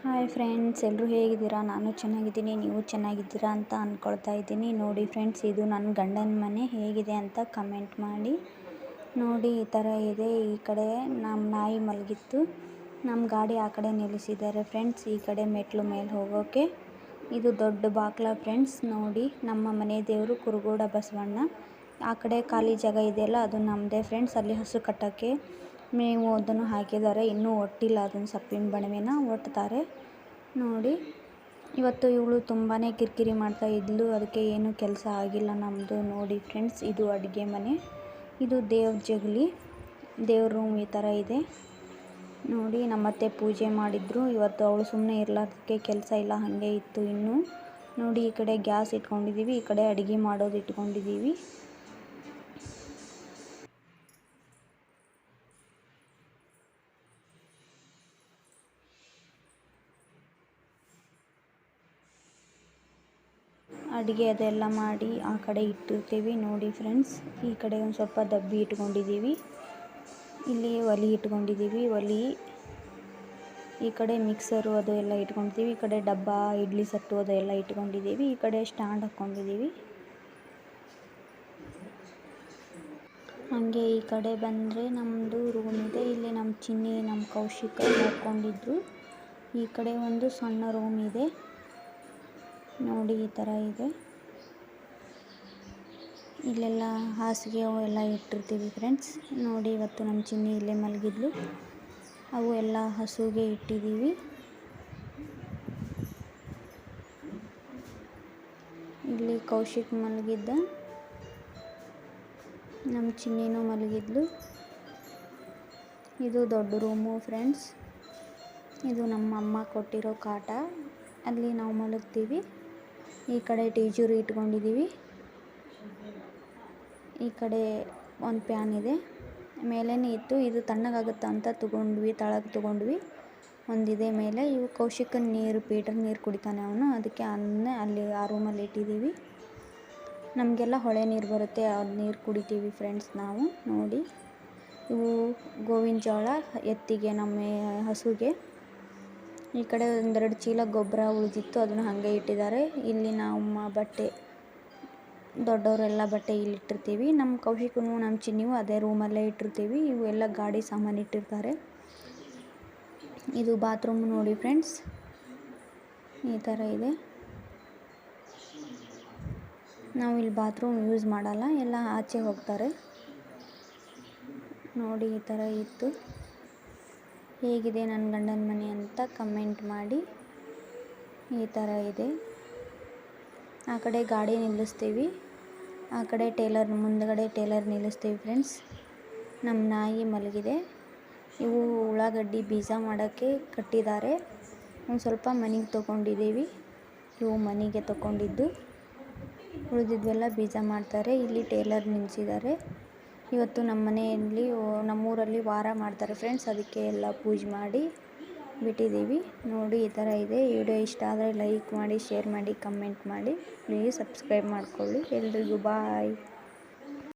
Hi friends, ಎಲ್ಲರೂ ಹೇಗಿದ್ದೀರಾ? ನಾನು ಚೆನ್ನಾಗಿದ್ದೀನಿ, ನೀವು ಚೆನ್ನಾಗಿದ್ದೀರಾ ಅಂತ ಅಂದ್ಕೊಳ್ತಾ ಇದ್ದೀನಿ. ನೋಡಿ ಫ್ರೆಂಡ್ಸ್, ಇದು ನನ್ನ ಗಂಡನ ಮನೆ. ಹೇಗಿದೆ ಅಂತ ಕಮೆಂಟ್ ಮಾಡಿ. ನೋಡಿ, ಈ ಥರ ಇದೆ. ಈ ಕಡೆ ನಮ್ಮ ನಾಯಿ ಮಲಗಿತ್ತು, ನಮ್ಮ ಗಾಡಿ ಆ ಕಡೆ ನಿಲ್ಲಿಸಿದ್ದಾರೆ ಫ್ರೆಂಡ್ಸ್. ಈ ಕಡೆ ಮೆಟ್ಲು ಮೇಲೆ ಹೋಗೋಕ್ಕೆ ಇದು ದೊಡ್ಡ ಬಾಕ್ಲ ಫ್ರೆಂಡ್ಸ್. ನೋಡಿ, ನಮ್ಮ ಮನೆ ದೇವರು ಕುರುಗೋಡ ಬಸವಣ್ಣ. ಆ ಕಡೆ ಖಾಲಿ ಜಾಗ ಇದೆಯಲ್ಲ, ಅದು ನಮ್ಮದೇ ಫ್ರೆಂಡ್ಸ್. ಅಲ್ಲಿ ಹಸು ಕಟ್ಟೋಕ್ಕೆ ಮೇವು ಅದನ್ನು ಹಾಕಿದ್ದಾರೆ. ಇನ್ನೂ ಒಟ್ಟಿಲ್ಲ, ಅದನ್ನು ಸೊಪ್ಪಿನ ಬಣವೆನ ಒಟ್ತಾರೆ. ನೋಡಿ, ಇವತ್ತು ಇವಳು ತುಂಬಾ ಕಿರಿಕಿರಿ ಮಾಡ್ತಾ ಇದ್ಲು, ಅದಕ್ಕೆ ಏನೂ ಕೆಲಸ ಆಗಿಲ್ಲ ನಮ್ಮದು. ನೋಡಿ ಫ್ರೆಂಡ್ಸ್, ಇದು ಅಡುಗೆ ಮನೆ, ಇದು ದೇವ್ರ ಜಗಲಿ, ದೇವ್ರ ರೂಮ್ ಈ ಥರ ಇದೆ. ನೋಡಿ, ನಮ್ಮತ್ತೆ ಪೂಜೆ ಮಾಡಿದ್ರು ಇವತ್ತು. ಅವಳು ಸುಮ್ಮನೆ ಇರಲಾರ್ದಕ್ಕೆ ಕೆಲಸ ಇಲ್ಲ, ಹಾಗೆ ಇತ್ತು ಇನ್ನೂ. ನೋಡಿ, ಈ ಕಡೆ ಗ್ಯಾಸ್ ಇಟ್ಕೊಂಡಿದ್ದೀವಿ, ಈ ಕಡೆ ಅಡುಗೆ ಮಾಡೋದು ಇಟ್ಕೊಂಡಿದ್ದೀವಿ. ಅಡುಗೆ ಅದೆಲ್ಲ ಮಾಡಿ ಆ ಕಡೆ ಇಟ್ಟಿರ್ತೀವಿ. ನೋಡಿ ಫ್ರೆಂಡ್ಸ್, ಈ ಕಡೆ ಒಂದು ಸ್ವಲ್ಪ ಡಬ್ಬಿ ಇಟ್ಕೊಂಡಿದ್ದೀವಿ, ಇಲ್ಲಿ ಒಲೆ ಇಟ್ಕೊಂಡಿದ್ದೀವಿ. ಒಲೆ ಈ ಕಡೆ ಮಿಕ್ಸರು ಅದು ಎಲ್ಲ ಇಟ್ಕೊಂಡಿದ್ದೀವಿ. ಈ ಕಡೆ ಡಬ್ಬ ಇಡ್ಲಿ ಸಟ್ಟು ಅದು ಎಲ್ಲ ಇಟ್ಕೊಂಡಿದ್ದೀವಿ. ಈ ಕಡೆ ಸ್ಟ್ಯಾಂಡ್ ಹಾಕ್ಕೊಂಡಿದ್ದೀವಿ. ಹಾಗೆ ಈ ಕಡೆ ಬಂದರೆ ನಮ್ಮದು ರೂಮ್ ಇದೆ. ಇಲ್ಲಿ ನಮ್ಮ ಚಿನ್ನಿ, ನಮ್ಮ ಕೌಶಿಕ ನೋಡ್ಕೊಂಡಿದ್ರು. ಈ ಕಡೆ ಒಂದು ಸಣ್ಣ ರೂಮ್ ಇದೆ. ನೋಡಿ, ಈ ಥರ ಇದೆ. ಇಲ್ಲೆಲ್ಲ ಹಾಸಿಗೆ ಅವು ಎಲ್ಲ ಇಟ್ಟಿರ್ತೀವಿ ಫ್ರೆಂಡ್ಸ್. ನೋಡಿ, ಇವತ್ತು ನಮ್ಮ ಚಿನ್ನಿ ಇಲ್ಲೇ ಮಲಗಿದ್ಲು. ಅವು ಎಲ್ಲ ಹಸುಗೆ ಇಟ್ಟಿದ್ದೀವಿ. ಇಲ್ಲಿ ಕೌಶಿಕ್ ಮಲಗಿದ್ದ, ನಮ್ಮ ಚಿನ್ನಿನೂ ಮಲಗಿದ್ಲು. ಇದು ದೊಡ್ಡ ರೂಮು ಫ್ರೆಂಡ್ಸ್. ಇದು ನಮ್ಮ ಅಮ್ಮ ಕೊಟ್ಟಿರೋ ಕಾಟ, ಅಲ್ಲಿ ನಾವು ಮಲಗ್ತೀವಿ. ಈ ಕಡೆ ಟೀಜೂರಿ ಇಟ್ಕೊಂಡಿದ್ದೀವಿ. ಈ ಕಡೆ ಒಂದು ಪ್ಯಾನ್ ಇದೆ, ಮೇಲೇ ಇತ್ತು. ಇದು ತಣ್ಣಗಾಗುತ್ತಾ ಅಂತ ತೊಗೊಂಡ್ವಿ, ತಳಗೆ ತೊಗೊಂಡ್ವಿ. ಒಂದಿದೆ ಮೇಲೆ. ಇವು ಕೌಶಿಕನ ನೀರು, ಪೀಟರ್ ನೀರು ಕುಡಿತಾನೆ ಅವನು, ಅದಕ್ಕೆ ಅದನ್ನೇ ಅಲ್ಲಿ ಆ ರೂಮಲ್ಲಿ ಇಟ್ಟಿದ್ದೀವಿ. ನಮಗೆಲ್ಲ ಹೊಳೆ ನೀರು ಬರುತ್ತೆ, ಅದು ನೀರು ಕುಡಿತೀವಿ ಫ್ರೆಂಡ್ಸ್ ನಾವು. ನೋಡಿ, ಇವು ಗೋವಿನ ಜೋಳ ಎತ್ತಿಗೆ, ನಮ್ಮ ಹಸುಗೆ. ಈ ಕಡೆ ಒಂದೆರಡು ಚೀಲ ಗೊಬ್ಬರ ಉಳಿದಿತ್ತು, ಅದನ್ನು ಹಾಗೆ ಇಟ್ಟಿದ್ದಾರೆ. ಇಲ್ಲಿ ನಮ್ಮ ಬಟ್ಟೆ, ದೊಡ್ಡವರೆಲ್ಲ ಬಟ್ಟೆ ಇಲ್ಲಿ ಇಟ್ಟಿರ್ತೀವಿ. ನಮ್ಮ ಕೌಶಿಕನು ನಮ್ಮ ಚಿನ್ನಿವು ಅದೇ ರೂಮಲ್ಲೇ ಇಟ್ಟಿರ್ತೀವಿ. ಇವು ಎಲ್ಲ ಗಾಡಿ ಸಾಮಾನು ಇಟ್ಟಿರ್ತಾರೆ. ಇದು ಬಾತ್ರೂಮ್ ನೋಡಿ ಫ್ರೆಂಡ್ಸ್, ಈ ಥರ ಇದೆ. ನಾವು ಇಲ್ಲಿ ಬಾತ್ರೂಮ್ ಯೂಸ್ ಮಾಡಲ್ಲ, ಎಲ್ಲ ಆಚೆ ಹೋಗ್ತಾರೆ. ನೋಡಿ, ಈ ಥರ ಇತ್ತು. ಹೇಗಿದೆ ನನ್ನ ಗಂಡನ ಮನೆ ಅಂತ ಕಮೆಂಟ್ ಮಾಡಿ. ಈ ಥರ ಇದೆ. ಆ ಕಡೆ ಗಾಡಿ ನಿಲ್ಲಿಸ್ತೀವಿ, ಆ ಕಡೆ ಟೇಲರ್ ಮುಂದುಗಡೆ ಟೇಲರ್ ನಿಲ್ಲಿಸ್ತೀವಿ ಫ್ರೆಂಡ್ಸ್. ನಮ್ಮ ನಾಯಿ ಮಲಗಿದೆ. ಇವು ಉಳ್ಳಾಗಡ್ಡಿ ಬೀಜ ಮಾಡೋಕ್ಕೆ ಕಟ್ಟಿದ್ದಾರೆ. ಒಂದು ಸ್ವಲ್ಪ ಮನೆಗೆ ತೊಗೊಂಡಿದ್ದೀವಿ. ಇವು ಮನೆಗೆ ತೊಗೊಂಡಿದ್ದು, ಉಳಿದಿದ್ವೆಲ್ಲ ಬೀಜ ಮಾಡ್ತಾರೆ. ಇಲ್ಲಿ ಟೇಲರ್ ನಿಲ್ಲಿಸಿದ್ದಾರೆ. ಇವತ್ತು ನಮ್ಮ ಮನೆಯಲ್ಲಿ, ನಮ್ಮೂರಲ್ಲಿ ವಾರ ಮಾಡ್ತಾರೆ ಫ್ರೆಂಡ್ಸ್, ಅದಕ್ಕೆ ಎಲ್ಲ ಪೂಜೆ ಮಾಡಿ ಬಿಟ್ಟಿದ್ದೀವಿ. ನೋಡಿ, ಈ ಥರ ಇದೆ. ವಿಡಿಯೋ ಇಷ್ಟ ಆದರೆ ಲೈಕ್ ಮಾಡಿ, ಶೇರ್ ಮಾಡಿ, ಕಮೆಂಟ್ ಮಾಡಿ. ಪ್ಲೀಸ್ ಸಬ್ಸ್ಕ್ರೈಬ್ ಮಾಡ್ಕೊಳ್ಳಿ. ಎಲ್ರಿಗೂ ಬಾಯ್.